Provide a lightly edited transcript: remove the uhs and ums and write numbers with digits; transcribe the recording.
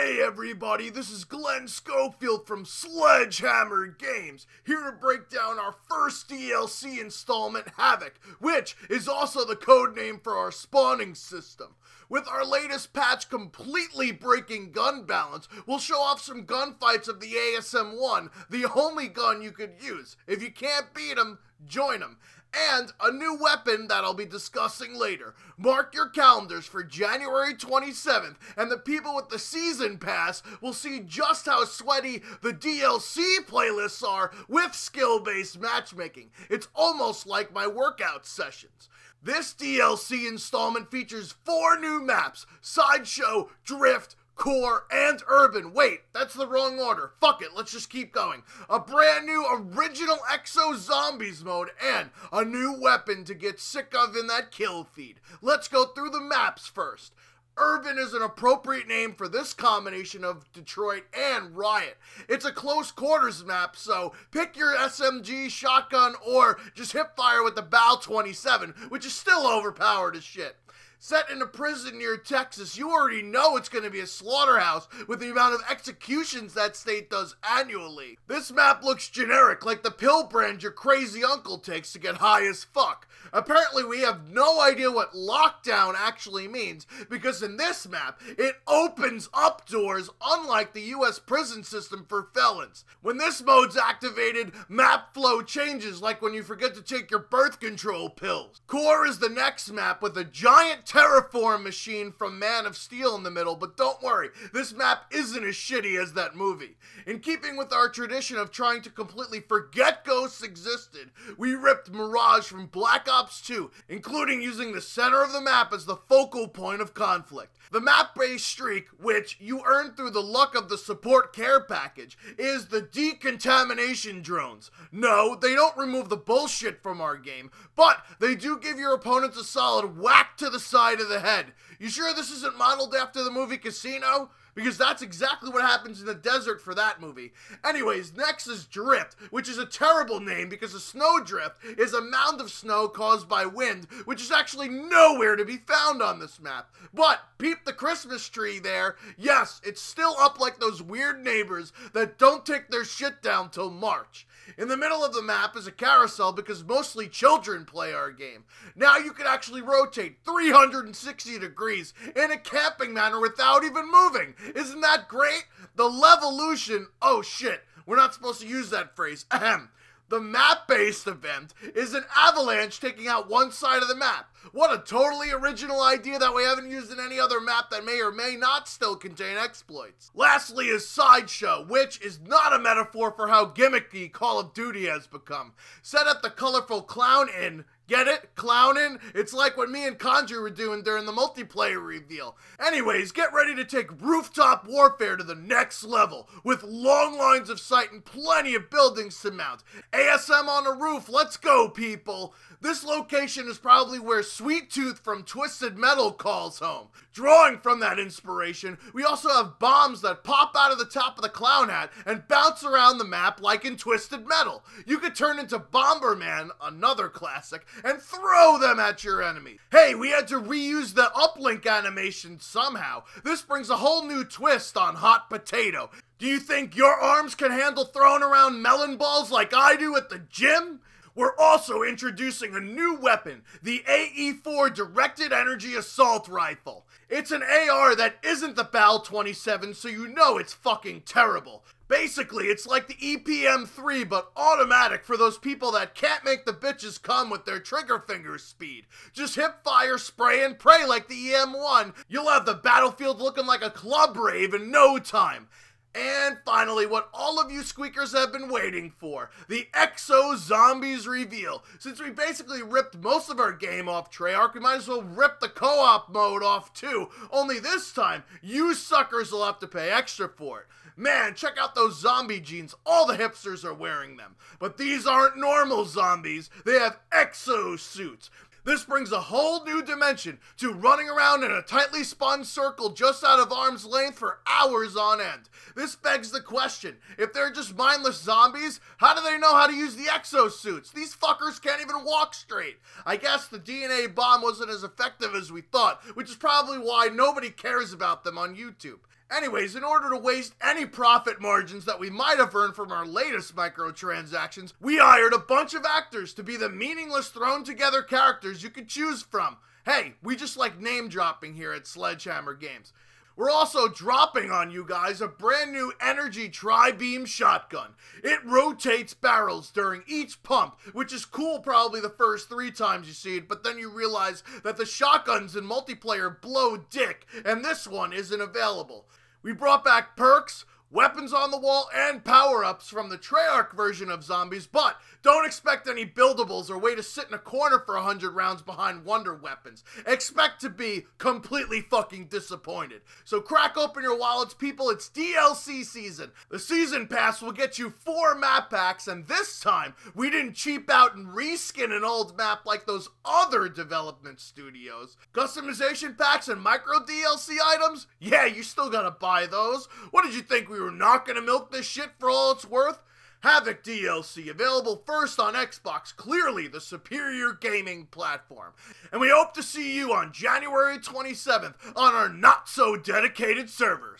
Hey everybody, this is Glenn Schofield from Sledgehammer Games, here to break down our first DLC installment, Havoc, which is also the code name for our spawning system. With our latest patch completely breaking gun balance, we'll show off some gunfights of the ASM-1, the only gun you could use. If you can't beat them, join them. And a new weapon that I'll be discussing later. Mark your calendars for January 27th, and the people with the Season Pass will see just how sweaty the DLC playlists are with skill-based matchmaking. It's almost like my workout sessions. This DLC installment features 4 new maps: Sideshow, Drift, Core, and Urban. Wait, that's the wrong order. Fuck it, let's just keep going. A brand new original Exo Zombies mode, and a new weapon to get sick of in that kill feed. Let's go through the maps first. Urban is an appropriate name for this combination of Detroit and Riot. It's a close quarters map, so pick your SMG, shotgun, or just hip fire with the BAL 27, which is still overpowered as shit. Set in a prison near Texas, you already know it's going to be a slaughterhouse with the amount of executions that state does annually. This map looks generic, like the pill brand your crazy uncle takes to get high as fuck. Apparently we have no idea what lockdown actually means, because in this map, it opens up doors unlike the US prison system for felons. When this mode's activated, map flow changes, like when you forget to take your birth control pills. Core is the next map with a giant terraform machine from Man of Steel in the middle, but don't worry, this map isn't as shitty as that movie. In keeping with our tradition of trying to completely forget ghosts existed, we ripped Mirage from Black Ops 2, including using the center of the map as the focal point of conflict. The map-based streak, which you earn through the luck of the support care package, is the decontamination drones. No, they don't remove the bullshit from our game, but they do give your opponents a solid whack to the side of the head. You sure this isn't modeled after the movie Casino? Because that's exactly what happens in the desert for that movie. Anyways, next is Drift, which is a terrible name because a snowdrift is a mound of snow caused by wind, which is actually nowhere to be found on this map. But peep the Christmas tree there. Yes, it's still up like those weird neighbors that don't take their shit down till March. In the middle of the map is a carousel because mostly children play our game. Now you can actually rotate 360 degrees in a camping manner without even moving. Isn't that great? The Levolution, oh shit, we're not supposed to use that phrase, ahem. The map-based event is an avalanche taking out one side of the map. What a totally original idea that we haven't used in any other map that may or may not still contain exploits. Lastly is Sideshow, which is not a metaphor for how gimmicky Call of Duty has become. Set up the colorful clown in. Get it? Clownin'? It's like what me and Conjure were doing during the multiplayer reveal. Anyways, get ready to take rooftop warfare to the next level, with long lines of sight and plenty of buildings to mount. ASM on a roof, let's go people! This location is probably where Sweet Tooth from Twisted Metal calls home. Drawing from that inspiration, we also have bombs that pop out of the top of the clown hat and bounce around the map like in Twisted Metal. You could turn into Bomberman, another classic, and throw them at your enemy. Hey, we had to reuse the uplink animation somehow. This brings a whole new twist on Hot Potato. Do you think your arms can handle throwing around melon balls like I do at the gym? We're also introducing a new weapon, the AE-4 Directed Energy Assault Rifle. It's an AR that isn't the BAL 27, so you know it's fucking terrible. Basically, it's like the EPM-3, but automatic for those people that can't make the bitches come with their trigger finger speed. Just hip fire, spray, and pray like the EM-1. You'll have the battlefield looking like a club rave in no time. And finally, what all of you squeakers have been waiting for, the Exo Zombies reveal. Since we basically ripped most of our game off Treyarch, we might as well rip the co-op mode off too, only this time, you suckers will have to pay extra for it. Man, check out those zombie jeans, all the hipsters are wearing them. But these aren't normal zombies, they have exo suits. This brings a whole new dimension to running around in a tightly spun circle just out of arm's length for hours on end. This begs the question, if they're just mindless zombies, how do they know how to use the exosuits? These fuckers can't even walk straight. I guess the DNA bomb wasn't as effective as we thought, which is probably why nobody cares about them on YouTube. Anyways, in order to waste any profit margins that we might have earned from our latest microtransactions, we hired a bunch of actors to be the meaningless thrown together characters you could choose from. Hey, we just like name dropping here at Sledgehammer Games. We're also dropping on you guys a brand new energy tri-beam shotgun. It rotates barrels during each pump, which is cool probably the first 3 times you see it, but then you realize that the shotguns in multiplayer blow dick, and this one isn't available. We brought back perks, weapons on the wall, and power-ups from the Treyarch version of Zombies, but don't expect any buildables or way to sit in a corner for 100 rounds behind wonder weapons. Expect to be completely fucking disappointed. So crack open your wallets, people, it's DLC season. The season pass will get you 4 map packs, and this time, we didn't cheap out and reskin an old map like those other development studios. Customization packs and micro DLC items? Yeah, you still gotta buy those. What did you think, we were not gonna milk this shit for all it's worth? Havoc DLC, available first on Xbox, clearly the superior gaming platform. And we hope to see you on January 27th on our not-so-dedicated servers.